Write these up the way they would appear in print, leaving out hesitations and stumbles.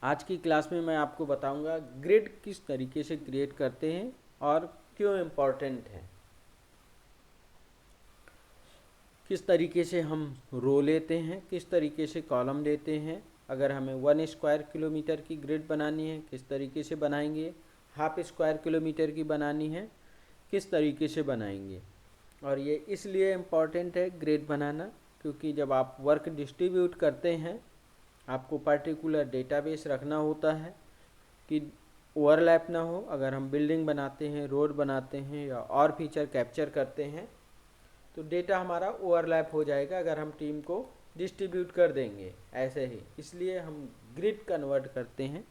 आज की क्लास में मैं आपको बताऊंगा ग्रिड किस तरीके से क्रिएट करते हैं और क्यों इम्पोर्टेंट है। किस तरीके से हम रो लेते हैं, किस तरीके से कॉलम लेते हैं। अगर हमें 1 स्क्वायर किलोमीटर की ग्रिड बनानी है किस तरीके से बनाएंगे, हाफ स्क्वायर किलोमीटर की बनानी है किस तरीके से बनाएंगे। और ये इसलिए इम्पॉर्टेंट है ग्रिड बनाना क्योंकि जब आप वर्क डिस्ट्रीब्यूट करते हैं आपको पर्टिकुलर डेटाबेस रखना होता है कि ओवरलैप ना हो। अगर हम बिल्डिंग बनाते हैं, रोड बनाते हैं या और फीचर कैप्चर करते हैं तो डेटा हमारा ओवरलैप हो जाएगा अगर हम टीम को डिस्ट्रीब्यूट कर देंगे ऐसे ही। इसलिए हम ग्रिड कन्वर्ट करते हैं,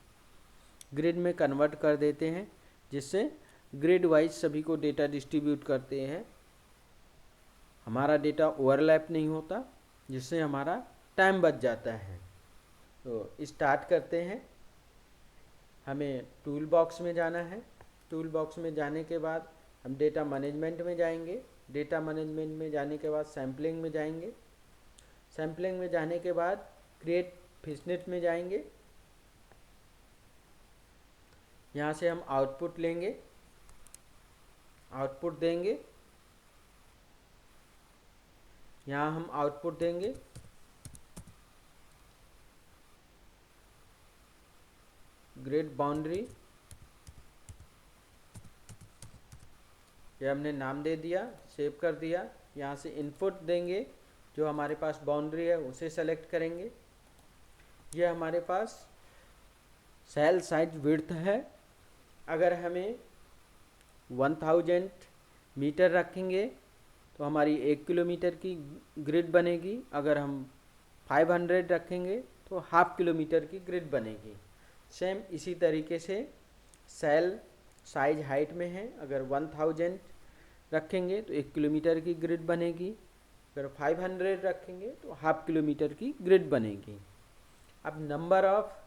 ग्रिड में कन्वर्ट कर देते हैं जिससे ग्रिड वाइज सभी को डेटा डिस्ट्रीब्यूट करते हैं। हमारा डेटा ओवरलैप नहीं होता जिससे हमारा टाइम बच जाता है। तो स्टार्ट करते हैं। हमें टूल बॉक्स में जाना है। टूल बॉक्स में जाने के बाद हम डेटा मैनेजमेंट में जाएंगे। डेटा मैनेजमेंट में जाने के बाद सैम्पलिंग में जाएंगे। सैम्पलिंग में जाने के बाद क्रिएट फिशनेट में जाएंगे। यहाँ से हम आउटपुट लेंगे, आउटपुट देंगे। यहाँ हम आउटपुट देंगे ग्रिड बाउंड्री, ये हमने नाम दे दिया, सेव कर दिया। यहाँ से इनपुट देंगे, जो हमारे पास बाउंड्री है उसे सेलेक्ट करेंगे। ये हमारे पास सेल साइज विड्थ है। अगर हमें 1000 मीटर रखेंगे तो हमारी 1 किलोमीटर की ग्रिड बनेगी। अगर हम 500 रखेंगे तो हाफ किलोमीटर की ग्रिड बनेगी। सेम इसी तरीके से सेल साइज हाइट में है। अगर 1000 रखेंगे तो 1 किलोमीटर की ग्रिड बनेगी। अगर 500 रखेंगे तो हाफ किलोमीटर की ग्रिड बनेगी। अब नंबर ऑफ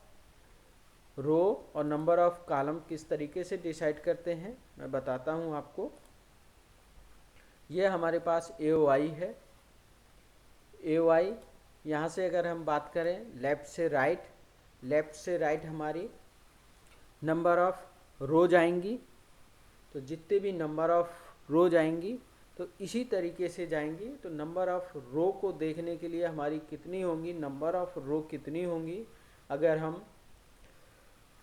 रो और नंबर ऑफ कॉलम किस तरीके से डिसाइड करते हैं मैं बताता हूँ आपको। ये हमारे पास AOI है। AOI यहाँ से अगर हम बात करें लेफ़्ट से राइट, लेफ़्ट से राइट हमारी नंबर ऑफ रोज आएंगी। तो जितने भी नंबर ऑफ रोज आएंगी तो इसी तरीके से जाएंगी। तो नंबर ऑफ रो को देखने के लिए हमारी कितनी होंगी, नंबर ऑफ रो कितनी होंगी। अगर हम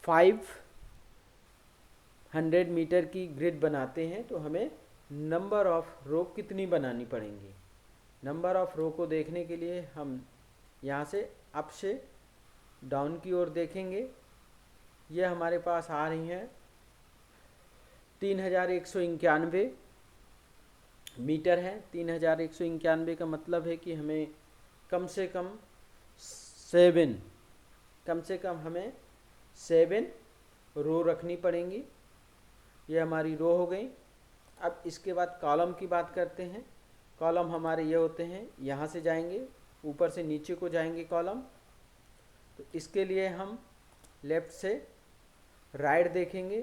500 मीटर की ग्रिड बनाते हैं तो हमें नंबर ऑफ रो कितनी बनानी पड़ेंगी। नंबर ऑफ रो को देखने के लिए हम यहाँ से अप से डाउन की ओर देखेंगे। ये हमारे पास आ रही हैं 3191 मीटर है। 3191 का मतलब है कि हमें कम से कम 7 रो रखनी पड़ेंगी। ये हमारी रो हो गई। अब इसके बाद कॉलम की बात करते हैं। कॉलम हमारे ये होते हैं, यहाँ से जाएंगे ऊपर से नीचे को जाएंगे कॉलम। तो इसके लिए हम लेफ़्ट से राइट देखेंगे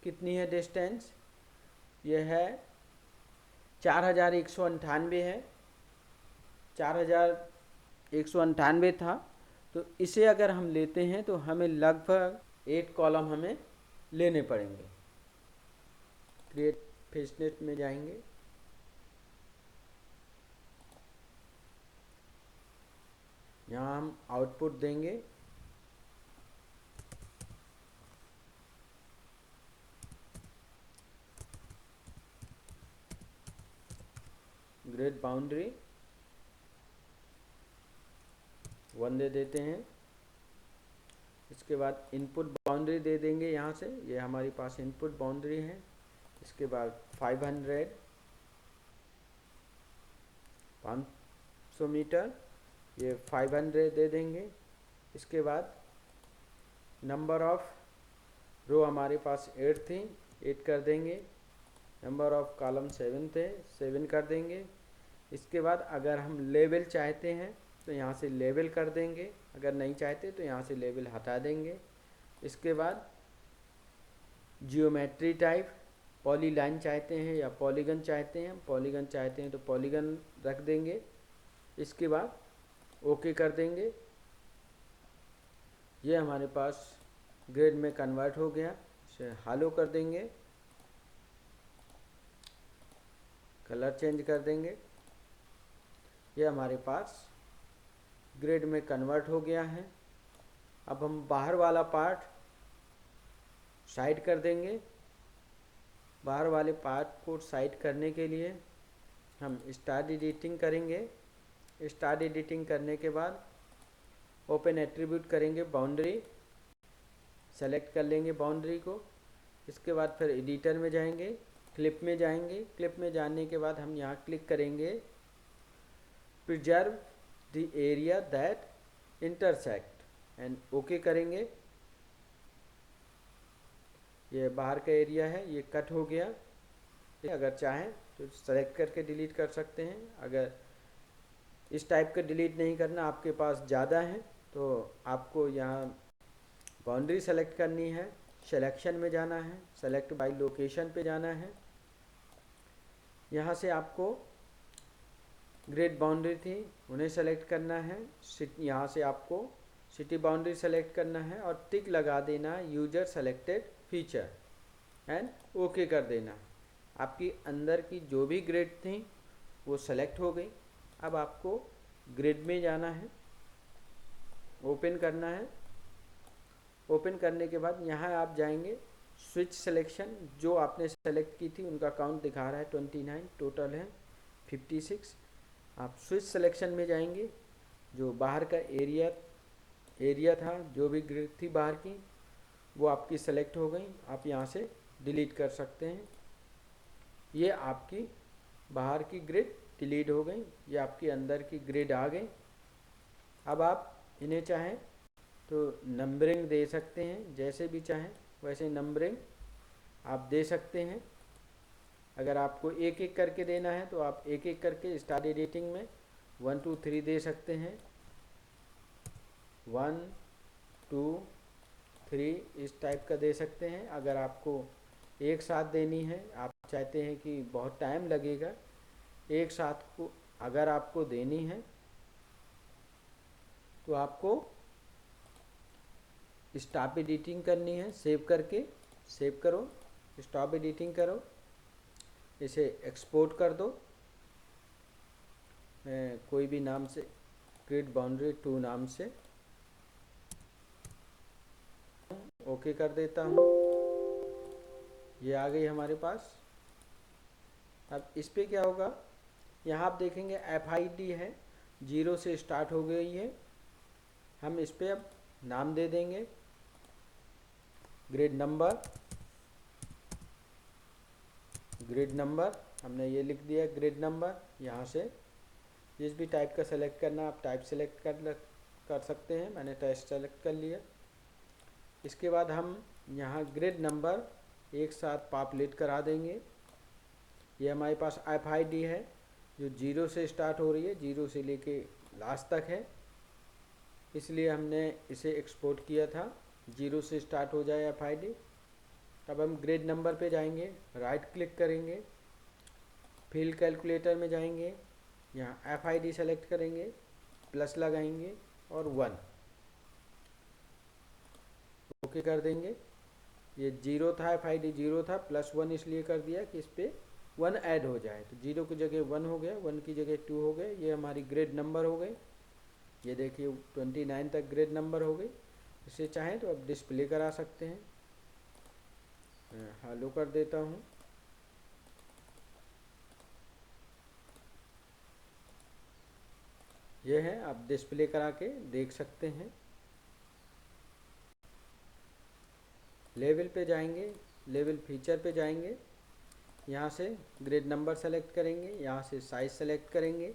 कितनी है डिस्टेंस। ये है 4198 है, 4198 था। तो इसे अगर हम लेते हैं तो हमें लगभग 8 कॉलम हमें लेने पड़ेंगे। क्रिएट फिशनेट में जाएंगे। यहाँ हम आउटपुट देंगे ग्रिड बाउंड्री 1 दे देते हैं। इसके बाद इनपुट बाउंड्री दे देंगे यहाँ से, ये हमारे पास इनपुट बाउंड्री है। इसके बाद 500 मीटर, ये 500 दे देंगे। इसके बाद नंबर ऑफ रो हमारे पास 8 थी, 8 कर देंगे। नंबर ऑफ कॉलम 7 थे, 7 कर देंगे। इसके बाद अगर हम लेवल चाहते हैं तो यहाँ से लेवल कर देंगे, अगर नहीं चाहते तो यहाँ से लेवल हटा देंगे। इसके बाद जियोमेट्री टाइप, पॉलीलाइन चाहते हैं या पॉलीगन चाहते हैं, पॉलीगन चाहते हैं तो पॉलीगन रख देंगे। इसके बाद ओके कर देंगे। ये हमारे पास ग्रिड में कन्वर्ट हो गया। इसे हालो कर देंगे, कलर चेंज कर देंगे। ये हमारे पास ग्रिड में कन्वर्ट हो गया है। अब हम बाहर वाला पार्ट साइड कर देंगे। बाहर वाले पार्ट को साइड करने के लिए हम स्टार्ट एडिटिंग करेंगे। स्टार्ट एडिटिंग करने के बाद ओपन एट्रीब्यूट करेंगे, बाउंड्री सेलेक्ट कर लेंगे बाउंड्री को। इसके बाद फिर एडिटर में जाएंगे, क्लिप में जाएंगे। क्लिप में जाने के बाद हम यहाँ क्लिक करेंगे preserve the area that intersect and okay करेंगे। ये बाहर का एरिया है, ये कट हो गया। अगर चाहें तो सेलेक्ट करके डिलीट कर सकते हैं। अगर इस टाइप का डिलीट नहीं करना, आपके पास ज़्यादा है, तो आपको यहाँ बाउंड्री सेलेक्ट करनी है, सिलेक्शन में जाना है, सेलेक्ट बाय लोकेशन पे जाना है। यहाँ से आपको ग्रिड बाउंड्री थी उन्हें सेलेक्ट करना है। यहाँ से आपको सिटी बाउंड्री सेलेक्ट करना है और टिक लगा देना user selected feature and okay कर देना। आपकी अंदर की जो भी ग्रिड थी वो सेलेक्ट हो गई। अब आपको ग्रिड में जाना है, ओपन करना है। ओपन करने के बाद यहाँ आप जाएंगे स्विच सिलेक्शन, जो आपने सेलेक्ट की थी उनका काउंट दिखा रहा है 29, टोटल है 56। आप स्विच सिलेक्शन में जाएंगे, जो बाहर का एरिया था, जो भी ग्रिड थी बाहर की, वो आपकी सेलेक्ट हो गई। आप यहाँ से डिलीट कर सकते हैं। ये आपकी बाहर की ग्रिड डिलीट हो गई, ये आपकी अंदर की ग्रिड आ गई। अब आप इन्हें चाहें तो नंबरिंग दे सकते हैं, जैसे भी चाहें वैसे नंबरिंग आप दे सकते हैं। अगर आपको एक एक करके देना है तो आप एक एक करके स्टार्ट एडिटिंग में 1 2 3 दे सकते हैं। 1 2 3 इस टाइप का दे सकते हैं। अगर आपको एक साथ देनी है, आप चाहते हैं कि बहुत टाइम लगेगा, एक साथ को अगर आपको देनी है तो आपको स्टॉप एडिटिंग करनी है। सेव करके, सेव करो, स्टॉप एडिटिंग करो, इसे एक्सपोर्ट कर दो। मैं कोई भी नाम से, ग्रिड बाउंड्री 2 नाम से ओके कर देता हूँ। ये आ गई हमारे पास। अब इस पे क्या होगा, यहाँ आप देखेंगे FID है, 0 से स्टार्ट हो गई है। हम इस पे अब नाम दे देंगे ग्रिड नंबर। ग्रिड नंबर हमने ये लिख दिया, ग्रिड नंबर। यहाँ से जिस भी टाइप का सेलेक्ट करना आप टाइप सेलेक्ट कर सकते हैं। मैंने टेस्ट सेलेक्ट कर लिया। इसके बाद हम यहाँ ग्रिड नंबर एक साथ पॉपुलेट करा देंगे। ये हमारे पास FID है जो 0 से स्टार्ट हो रही है, 0 से लेके लास्ट तक है, इसलिए हमने इसे एक्सपोर्ट किया था। 0 से स्टार्ट हो जाए FID। अब हम ग्रिड नंबर पे जाएंगे, राइट क्लिक करेंगे, फिल कैलकुलेटर में जाएंगे, यहाँ FID सेलेक्ट करेंगे, प्लस लगाएंगे और 1 ओके कर देंगे। ये 0 था, FID 0 था, +1 इसलिए कर दिया कि इस पर 1 ऐड हो जाए, तो 0 की जगह 1 हो गया, 1 की जगह 2 हो गए। ये हमारी ग्रिड नंबर हो गई। ये देखिए 29 तक ग्रिड नंबर हो गई। इसे चाहें तो अब डिस्प्ले करा सकते हैं। हालो कर देता हूँ। ये है, आप डिस्प्ले करा के देख सकते हैं। लेवल पे जाएंगे, लेवल फीचर पे जाएंगे, यहाँ से ग्रिड नंबर सेलेक्ट करेंगे, यहाँ से साइज सेलेक्ट करेंगे,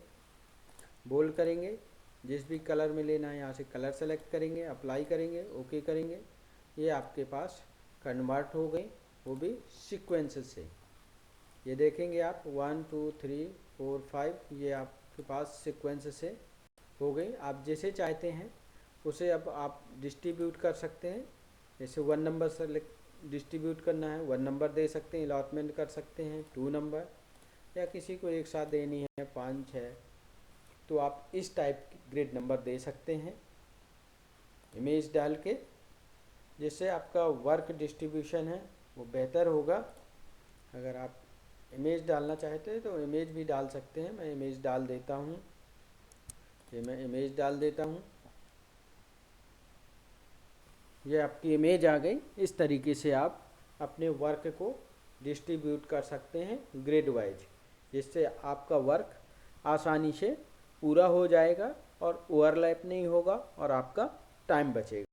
बोल्ड करेंगे, जिस भी कलर में लेना है यहाँ से कलर सेलेक्ट करेंगे, अप्लाई करेंगे, ओके करेंगे। ये आपके पास कन्वर्ट हो गई, वो भी सीक्वेंस से। ये देखेंगे आप 1 2 3 4 5, ये आपके पास सीक्वेंस से हो गई। आप जैसे चाहते हैं उसे अब आप डिस्ट्रीब्यूट कर सकते हैं। जैसे 1 नंबर सेलेक्ट डिस्ट्रीब्यूट करना है, 1 नंबर दे सकते हैं, अलॉटमेंट कर सकते हैं 2 नंबर, या किसी को एक साथ देनी है 5 6, तो आप इस टाइप की ग्रिड नंबर दे सकते हैं। इमेज डाल के, जिससे आपका वर्क डिस्ट्रीब्यूशन है वो बेहतर होगा। अगर आप इमेज डालना चाहते हैं तो इमेज भी डाल सकते हैं। मैं इमेज डाल देता हूँ, ये मैं इमेज डाल देता हूँ। ये आपकी इमेज आ गई। इस तरीके से आप अपने वर्क को डिस्ट्रीब्यूट कर सकते हैं ग्रिड वाइज, जिससे आपका वर्क आसानी से पूरा हो जाएगा और ओवरलैप नहीं होगा और आपका टाइम बचेगा।